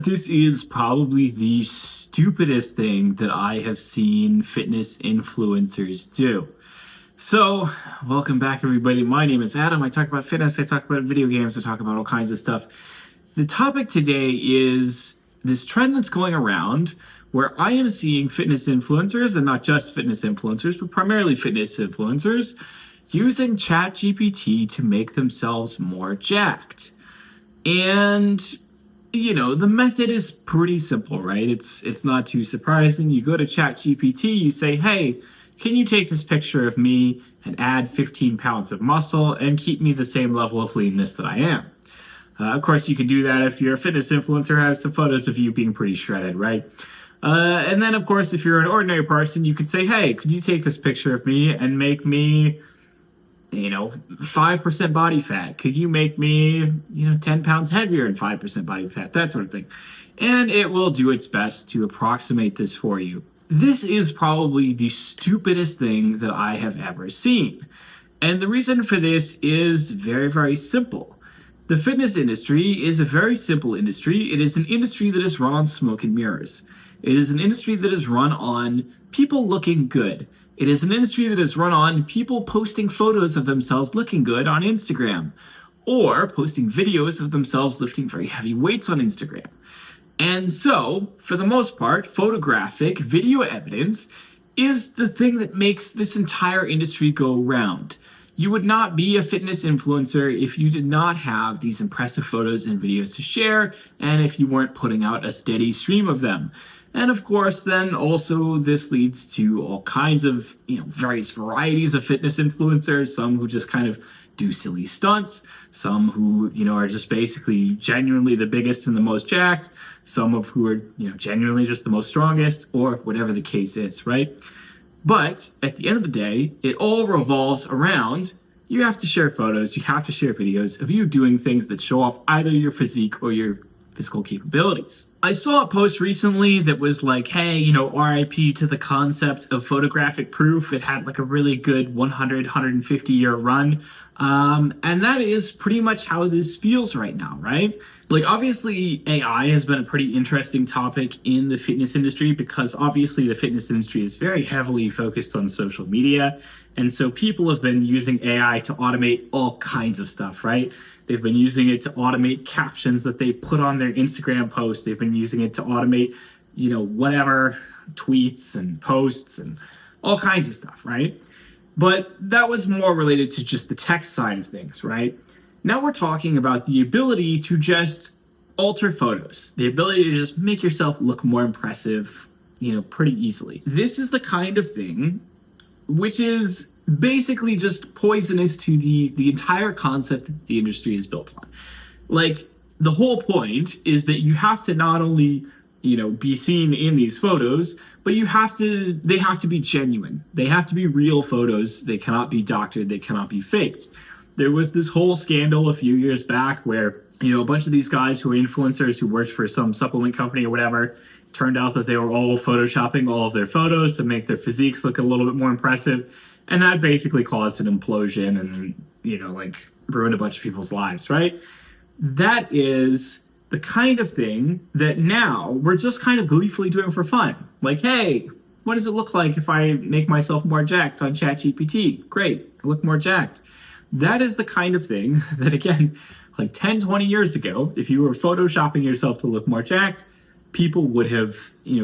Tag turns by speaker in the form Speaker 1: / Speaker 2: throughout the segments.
Speaker 1: This is probably the stupidest thing that I have seen fitness influencers do. So, welcome back, everybody. My name is Adam. I talk about fitness, I talk about video games, I talk about all kinds of stuff. The topic today is this trend that's going around where I am seeing fitness influencers, and not just fitness influencers, but primarily fitness influencers, using ChatGPT to make themselves more jacked. And the method is pretty simple, right? It's not too surprising. You go to ChatGPT, you say, hey, can you take this picture of me and add 15 pounds of muscle and keep me the same level of leanness that I am? Of course, you can do that if you're a fitness influencer, has some photos of you being pretty shredded, right? And then, of course, if you're an ordinary person, you could say, hey, could you take this picture of me and make me 5% body fat? Could you make me, 10 pounds heavier and 5% body fat? That sort of thing. And it will do its best to approximate this for you. This is probably the stupidest thing that I have ever seen. And the reason for this is very, very simple. The fitness industry is a very simple industry. It is an industry that is run on smoke and mirrors. It is an industry that is run on people looking good. It is an industry that is run on people posting photos of themselves looking good on Instagram, or posting videos of themselves lifting very heavy weights on Instagram. And so, for the most part, photographic video evidence is the thing that makes this entire industry go round. You would not be a fitness influencer if you did not have these impressive photos and videos to share, and if you weren't putting out a steady stream of them. And of course, then also this leads to all kinds of, various varieties of fitness influencers, some who just kind of do silly stunts, some who, are just basically genuinely the biggest and the most jacked, some of who are, genuinely just the most strongest, or whatever the case is, right? But at the end of the day, it all revolves around you have to share photos, you have to share videos of you doing things that show off either your physique or your physical capabilities. I saw a post recently that was like, hey, RIP to the concept of photographic proof. It had like a really good 150 year run. And that is pretty much how this feels right now, right? Like, obviously, AI has been a pretty interesting topic in the fitness industry because obviously the fitness industry is very heavily focused on social media. And so people have been using AI to automate all kinds of stuff, right? They've been using it to automate captions that they put on their Instagram posts. They've been using it to automate, whatever, tweets and posts and all kinds of stuff, right? But that was more related to just the text side of things, right? Now we're talking about the ability to just alter photos, the ability to just make yourself look more impressive, pretty easily. This is the kind of thing which is basically just poisonous to the entire concept that the industry is built on. Like, the whole point is that you have to not only, be seen in these photos, but they have to be genuine. They have to be real photos. They cannot be doctored. They cannot be faked. There was this whole scandal a few years back where, a bunch of these guys who were influencers who worked for some supplement company or whatever, turned out that they were all photoshopping all of their photos to make their physiques look a little bit more impressive. And that basically caused an implosion and, ruined a bunch of people's lives, right? That is the kind of thing that now we're just kind of gleefully doing for fun. Like, hey, what does it look like if I make myself more jacked on ChatGPT? Great, I look more jacked. That is the kind of thing that, again, like 10, 20 years ago, if you were photoshopping yourself to look more jacked, people would have,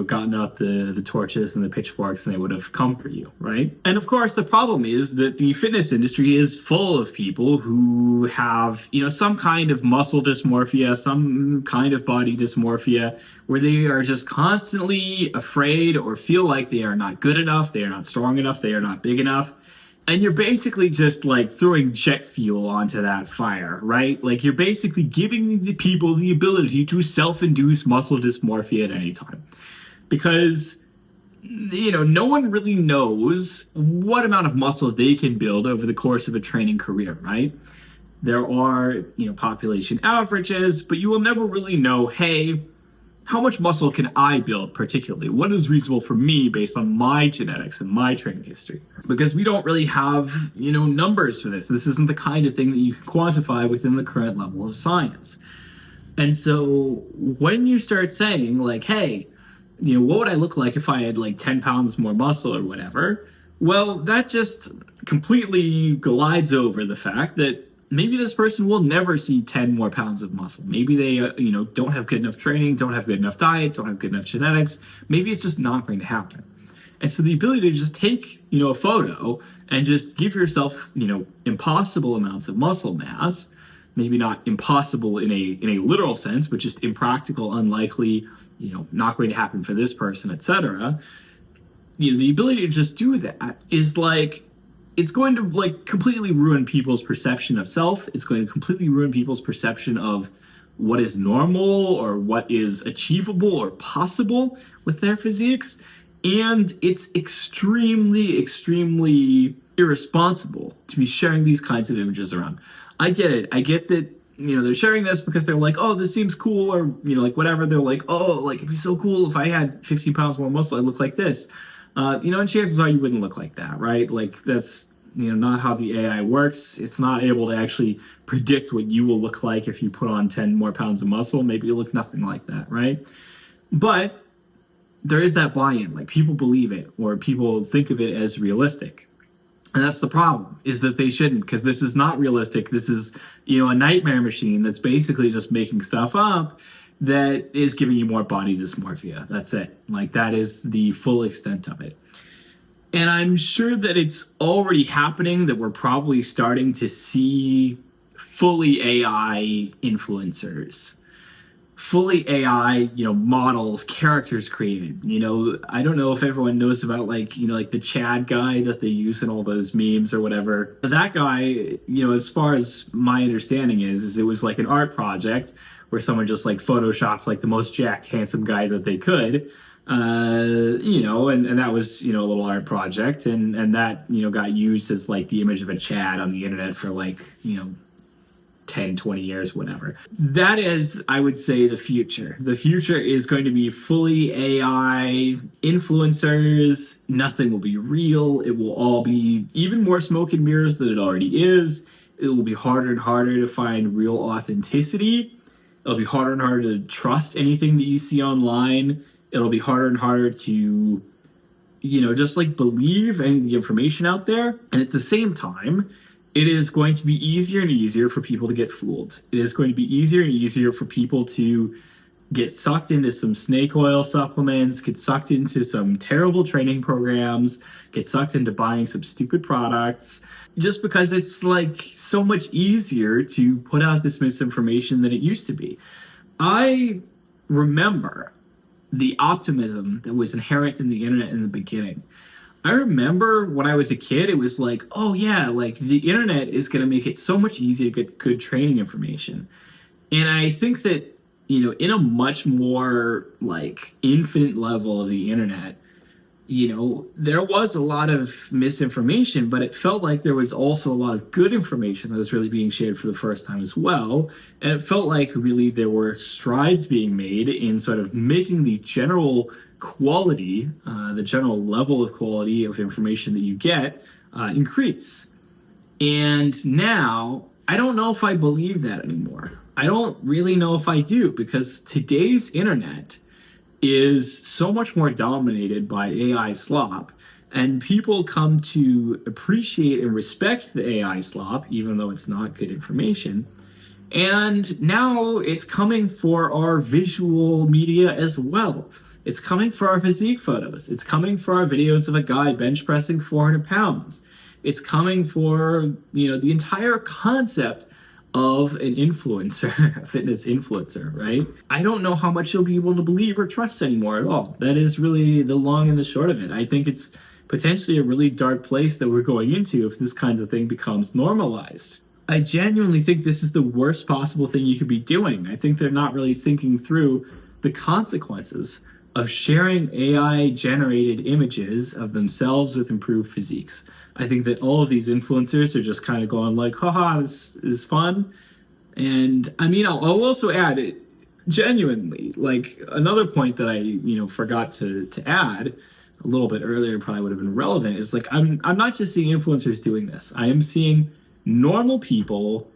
Speaker 1: gotten out the torches and the pitchforks and they would have come for you, right? And of course, the problem is that the fitness industry is full of people who have, some kind of muscle dysmorphia, some kind of body dysmorphia, where they are just constantly afraid or feel like they are not good enough, they are not strong enough, they are not big enough. And you're basically just like throwing jet fuel onto that fire, right? Like, you're basically giving the people the ability to self-induce muscle dysmorphia at any time. Because, no one really knows what amount of muscle they can build over the course of a training career, right? There are, population averages, but you will never really know, hey, how much muscle can I build particularly? What is reasonable for me based on my genetics and my training history? Because we don't really have, numbers for this. This isn't the kind of thing that you can quantify within the current level of science. And so when you start saying like, hey, what would I look like if I had like 10 pounds more muscle or whatever? Well, that just completely glides over the fact that maybe this person will never see 10 more pounds of muscle. Maybe they, don't have good enough training, don't have good enough diet, don't have good enough genetics. Maybe it's just not going to happen. And so the ability to just take, a photo and just give yourself, impossible amounts of muscle mass, maybe not impossible in a literal sense, but just impractical, unlikely, not going to happen for this person, etc. The ability to just do that is like, it's going to like completely ruin people's perception of self. It's going to completely ruin people's perception of what is normal or what is achievable or possible with their physiques. And it's extremely, extremely irresponsible to be sharing these kinds of images around. I get it. I get that, they're sharing this because they're like, oh, this seems cool, or, like whatever. They're like, oh, like it'd be so cool if I had 15 pounds more muscle, I'd look like this. And chances are you wouldn't look like that, right? Like that's, not how the AI works. It's not able to actually predict what you will look like if you put on 10 more pounds of muscle. Maybe you look nothing like that, right? But there is that buy-in, like people believe it or people think of it as realistic. And that's the problem, is that they shouldn't, because this is not realistic. This is, a nightmare machine that's basically just making stuff up that is giving you more body dysmorphia. That's it. Like that is the full extent of it. And I'm sure that it's already happening, that we're probably starting to see fully AI influencers, fully AI, models, characters created. I don't know if everyone knows about like the Chad guy that they use in all those memes or whatever. That guy, as far as my understanding is it was like an art project where someone just like photoshopped like the most jacked, handsome guy that they could. And that was, a little art project, and that, got used as like the image of a Chad on the internet for like, 10, 20 years, whatever. That is, I would say, the future. The future is going to be fully AI influencers. Nothing will be real. It will all be even more smoke and mirrors than it already is. It will be harder and harder to find real authenticity. It'll be harder and harder to trust anything that you see online. It'll be harder and harder to, just like believe any of the information out there. And at the same time, it is going to be easier and easier for people to get fooled. It is going to be easier and easier for people to get sucked into some snake oil supplements, get sucked into some terrible training programs, get sucked into buying some stupid products, just because it's like so much easier to put out this misinformation than it used to be. I remember the optimism that was inherent in the internet in the beginning. I remember when I was a kid, it was like, oh yeah, like the internet is going to make it so much easier to get good training information. And I think that, in a much more like infinite level of the internet, there was a lot of misinformation, but it felt like there was also a lot of good information that was really being shared for the first time as well. And it felt like really there were strides being made in sort of making the general quality, the general level of quality of information that you get increase. And now I don't know if I believe that anymore. I don't really know if I do, because today's internet is so much more dominated by AI slop, and people come to appreciate and respect the AI slop, even though it's not good information. And now it's coming for our visual media as well. It's coming for our physique photos. It's coming for our videos of a guy bench pressing 400 pounds. It's coming for, the entire concept of an influencer, a fitness influencer, right? I don't know how much you'll be able to believe or trust anymore at all. That is really the long and the short of it. I think it's potentially a really dark place that we're going into if this kind of thing becomes normalized. I genuinely think this is the worst possible thing you could be doing. I think they're not really thinking through the consequences of sharing AI-generated images of themselves with improved physiques. I think that all of these influencers are just kind of going like, haha, this is fun. And I mean, I'll also add it genuinely, like another point that I, forgot to add a little bit earlier, probably would have been relevant, is like, I'm not just seeing influencers doing this. I am seeing normal people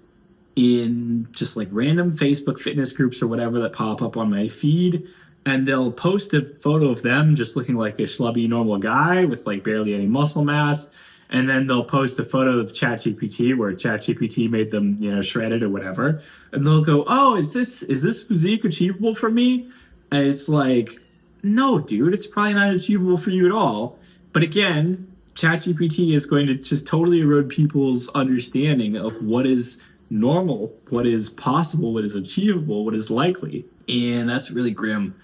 Speaker 1: in just like random Facebook fitness groups or whatever that pop up on my feed. And they'll post a photo of them just looking like a schlubby normal guy with like barely any muscle mass. And then they'll post a photo of ChatGPT where ChatGPT made them, shredded or whatever. And they'll go, "Oh, is this physique achievable for me?" And it's like, no, dude, it's probably not achievable for you at all. But again, ChatGPT is going to just totally erode people's understanding of what is normal, what is possible, what is achievable, what is likely. And that's really grim.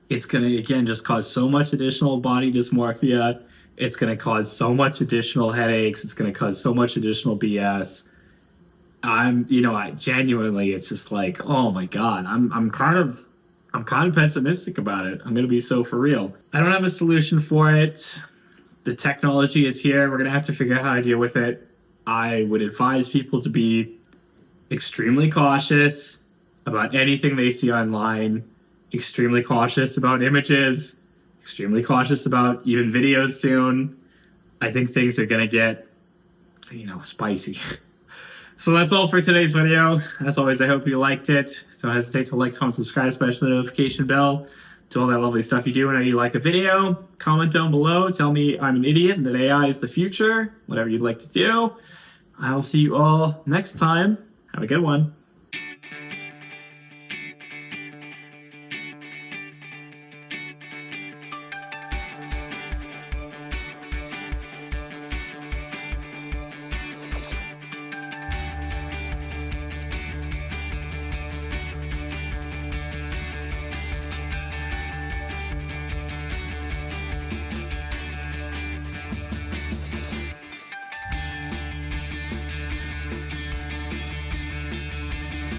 Speaker 1: It's going to, again, just cause so much additional body dysmorphia. It's going to cause so much additional headaches. It's going to cause so much additional BS. I genuinely, it's just like, oh my God, I'm kind of pessimistic about it. I'm going to be so for real. I don't have a solution for it. The technology is here. We're going to have to figure out how to deal with it. I would advise people to be extremely cautious about anything they see online, extremely cautious about images, extremely cautious about even videos soon. I think things are going to get, spicy. So that's all for today's video. As always, I hope you liked it. Don't hesitate to like, comment, subscribe, smash the notification bell. Do all that lovely stuff you do whenever you like a video. Comment down below. Tell me I'm an idiot and that AI is the future. Whatever you'd like to do. I will see you all next time. Have a good one.